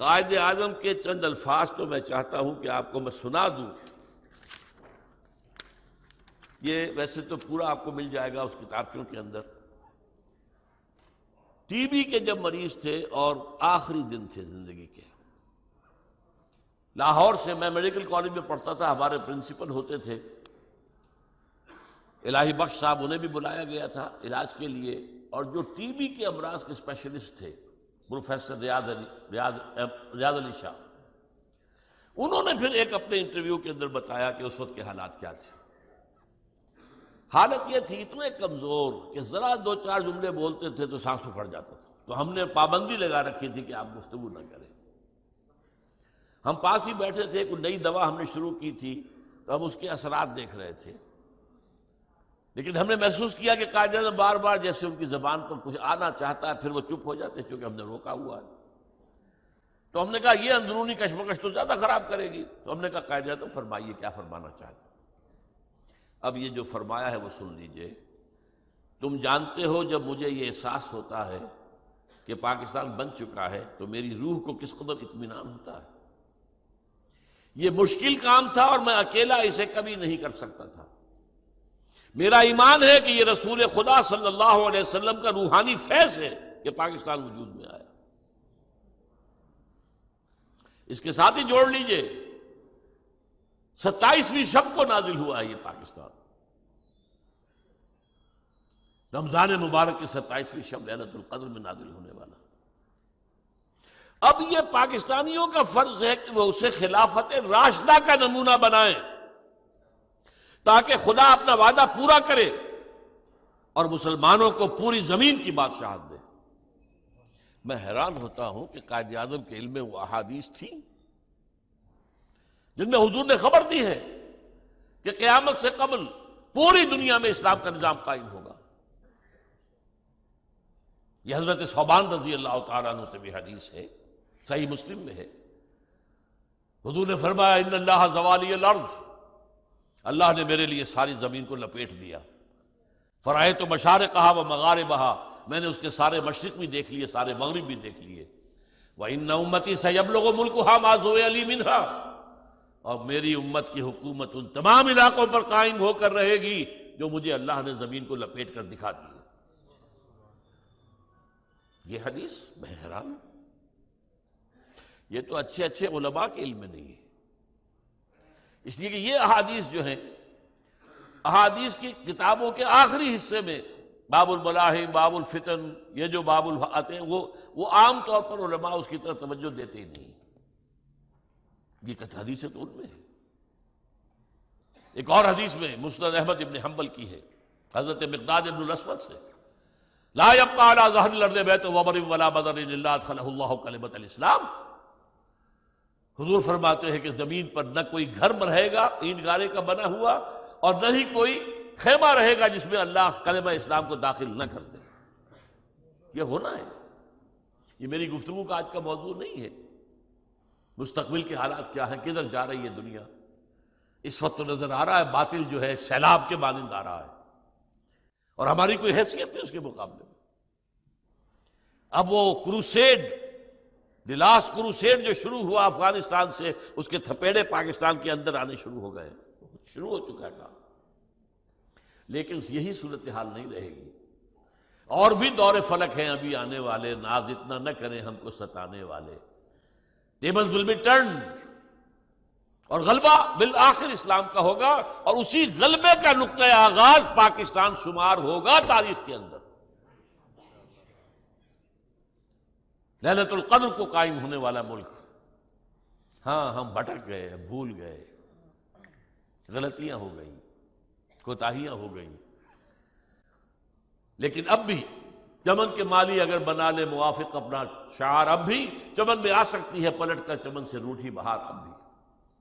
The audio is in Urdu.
قائد اعظم کے چند الفاظ تو میں چاہتا ہوں کہ آپ کو میں سنا دوں. یہ ویسے تو پورا آپ کو مل جائے گا اس کتابچوں کے اندر. ٹی بی کے جب مریض تھے اور آخری دن تھے زندگی کے، لاہور سے، میں میڈیکل کالج میں پڑھتا تھا، ہمارے پرنسپل ہوتے تھے الہی بخش صاحب، انہیں بھی بلایا گیا تھا علاج کے لیے. اور جو ٹی بی کے امراض کے اسپیشلسٹ تھے پروفیسر ریاض علی شاہ، انہوں نے پھر ایک اپنے انٹرویو کے اندر بتایا کہ اس وقت کے حالات کیا تھے. حالت یہ تھی اتنے کمزور کہ ذرا دو چار جملے بولتے تھے تو سانس پھڑ جاتا تھا. تو ہم نے پابندی لگا رکھی تھی کہ آپ گفتگو نہ کریں. ہم پاس ہی بیٹھے تھے، کوئی نئی دوا ہم نے شروع کی تھی تو ہم اس کے اثرات دیکھ رہے تھے. لیکن ہم نے محسوس کیا کہ قائد اعظم بار بار جیسے ان کی زبان پر کچھ آنا چاہتا ہے پھر وہ چپ ہو جاتے ہیں، کیونکہ ہم نے روکا ہوا ہے. تو ہم نے کہا یہ اندرونی کشمکش تو زیادہ خراب کرے گی. تو ہم نے کہا قائد اعظم فرمائیے کیا فرمانا چاہتے ہیں. اب یہ جو فرمایا ہے وہ سن لیجئے. تم جانتے ہو جب مجھے یہ احساس ہوتا ہے کہ پاکستان بن چکا ہے تو میری روح کو کس قدر اطمینان ہوتا ہے. یہ مشکل کام تھا اور میں اکیلا اسے کبھی نہیں کر سکتا تھا. میرا ایمان ہے کہ یہ رسول خدا صلی اللہ علیہ وسلم کا روحانی فیض ہے کہ پاکستان وجود میں آیا. اس کے ساتھ ہی جوڑ لیجئے 27ویں شب کو نازل ہوا ہے یہ پاکستان. رمضان مبارک کی 27ویں شب لیلۃ القدر میں نازل ہونے والا. اب یہ پاکستانیوں کا فرض ہے کہ وہ اسے خلافت راشدہ کا نمونہ بنائیں تاکہ خدا اپنا وعدہ پورا کرے اور مسلمانوں کو پوری زمین کی بادشاہت دے. میں حیران ہوتا ہوں کہ قائد اعظم کے علم میں وہ احادیث تھیں جن میں حضور نے خبر دی ہے کہ قیامت سے قبل پوری دنیا میں اسلام کا نظام قائم ہوگا. یہ حضرت ثوبان رضی اللہ تعالیٰ عنہ سے بھی حدیث ہے، صحیح مسلم میں ہے. حضور نے فرمایا ان اللہ زوالی الارض، اللہ نے میرے لیے ساری زمین کو لپیٹ دیا. فرأیت مشارقہا و مغاربہا، میں نے اس کے سارے مشرق بھی دیکھ لیے، سارے مغرب بھی دیکھ لیے. وَإِنَّ أُمَّتِي سَيَبْلُغُ مُلْكُهَا مَا زُوِّيَ لِي مِنْهَا، اور میری امت کی حکومت ان تمام علاقوں پر قائم ہو کر رہے گی جو مجھے اللہ نے زمین کو لپیٹ کر دکھا دی. یہ حدیث میں حیران. یہ تو اچھے اچھے علماء کے علم میں نہیں ہے. اس لیے کہ یہ احادیث جو ہیں، احادیث کی کتابوں کے آخری حصے میں باب الملاحم، باب الفتن، یہ جو باب آتے ہیں وہ عام طور پر علماء اس کی طرف توجہ دیتے ہی نہیں. یہ حدیث تو ان میں ہے. ایک اور حدیث میں مسند احمد ابن حنبل کی ہے حضرت مقداد ابن الاسود سے، لا يبقى على ظهر الارض بیت وبر ولا بدر الا ادخله الله کلمۃ الاسلام. حضور فرماتے ہیں کہ زمین پر نہ کوئی گھر رہے گا اینٹ گارے کا بنا ہوا اور نہ ہی کوئی خیمہ رہے گا جس میں اللہ کلمہ اسلام کو داخل نہ کر دے. یہ ہونا ہے. یہ میری گفتگو کا آج کا موضوع نہیں ہے. مستقبل کے حالات کیا ہیں، کدھر جا رہی ہے دنیا، اس وقت تو نظر آ رہا ہے باطل جو ہے سیلاب کے مانند آ رہا ہے اور ہماری کوئی حیثیت نہیں اس کے مقابلے میں. اب وہ کروسیڈ، دی لاسٹ کروسیڈ جو شروع ہوا افغانستان سے، اس کے تھپیڑے پاکستان کے اندر آنے شروع ہو گئے. شروع ہو چکا ہے کام. لیکن یہی صورتحال نہیں رہے گی. اور بھی دور فلک ہیں ابھی آنے والے. ناز اتنا نہ کریں ہم کو ستانے والے. Tables will be turned، اور غلبہ بالآخر اسلام کا ہوگا، اور اسی غلبے کا نقطۂ آغاز پاکستان شمار ہوگا تاریخ کے اندر. لیلۃ القدر کو قائم ہونے والا ملک. ہاں ہم بھٹک گئے، بھول گئے، غلطیاں ہو گئیں، کوتاہیاں ہو گئیں. لیکن اب بھی چمن کے مالی اگر بنا لے موافق اپنا شعار، اب بھی چمن میں آ سکتی ہے پلٹ کر چمن سے روٹھی بہار. اب بھی